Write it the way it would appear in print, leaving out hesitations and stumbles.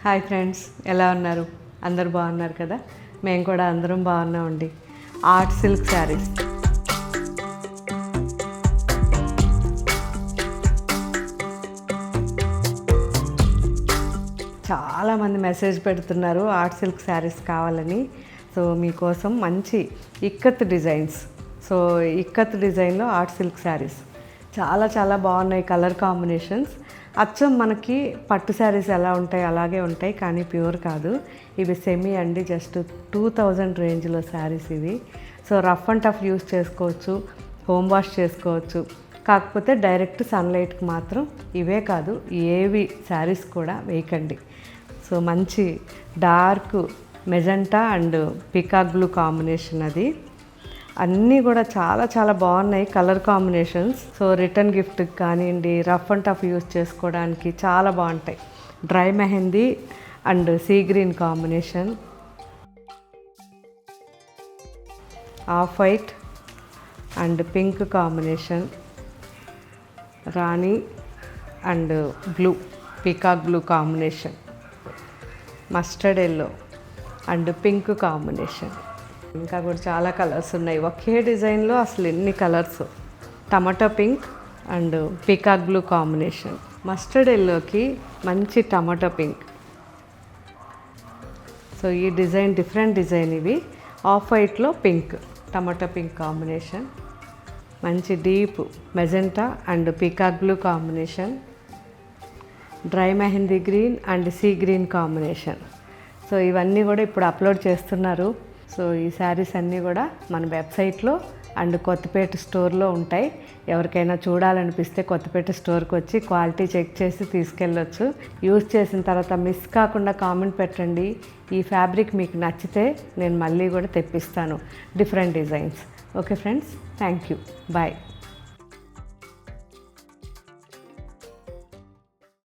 Hi friends, ఎలా ఉన్నారు? అందరు బాగున్నారు కదా? మేము కూడా అందరం బాగున్నామండి. ఆర్ట్ సిల్క్ శారీస్ చాలామంది మెసేజ్ పెడుతున్నారు ఆర్ట్ సిల్క్ శారీస్ కావాలని. సో మీకోసం మంచి ఇక్కత్ డిజైన్స్, ఇక్కత్ డిజైన్లో ఆర్ట్ సిల్క్ శారీస్ చాలా చాలా బాగున్నాయి. కలర్ కాంబినేషన్స్ అచ్చం మనకి పట్టు శారీస్ ఎలా ఉంటాయి అలాగే ఉంటాయి, కానీ ప్యూర్ కాదు. ఇవి సెమీ అండి, జస్ట్ 2000 రేంజ్లో శారీస్ ఇవి. So rough and tough use చేసుకోవచ్చు, హోమ్ వాష్ చేసుకోవచ్చు. కాకపోతే డైరెక్ట్ సన్లైట్కి మాత్రం ఇవే కాదు, ఏవి శారీస్ కూడా వేయకండి. సో మంచి dark magenta and peacock blue combination, అది అన్నీ కూడా చాలా చాలా బాగున్నాయి కలర్ కాంబినేషన్స్. సో రిటర్న్ గిఫ్ట్కి కానివ్వండి, రఫ్ అండ్ టఫ్ యూస్ చేసుకోవడానికి చాలా బాగుంటాయి. Dry mehndi and sea green combination, off white and pink combination, Rani and blue peacock blue combination, mustard yellow and pink combination. ఇంకా కూడా చాలా కలర్స్ ఉన్నాయి ఒకే డిజైన్లో. అసలు ఎన్ని colours! Tomato pink and peacock blue combination, mustard ఎల్లోకి మంచి టమాటో పింక్. సో ఈ డిజైన్ డిఫరెంట్ డిజైన్. ఇవి ఆఫ్ వైట్లో పింక్, టమాటో పింక్ కాంబినేషన్, మంచి deep magenta and peacock blue combination, dry mehndi green and sea green combination. So ఇవన్నీ కూడా ఇప్పుడు upload చేస్తున్నారు. సో ఈ శారీస్ అన్నీ కూడా మన వెబ్సైట్లో అండ్ కొత్తపేట స్టోర్లో ఉంటాయి. ఎవరికైనా చూడాలనిపిస్తే కొత్తపేట స్టోర్కి వచ్చి క్వాలిటీ చెక్ చేసి తీసుకెళ్ళొచ్చు. యూజ్ చేసిన తర్వాత మిస్ కాకుండా కామెంట్ పెట్టండి. ఈ ఫ్యాబ్రిక్ మీకు నచ్చితే నేను మళ్ళీ కూడా తెప్పిస్తాను different designs. Okay friends, thank you, bye.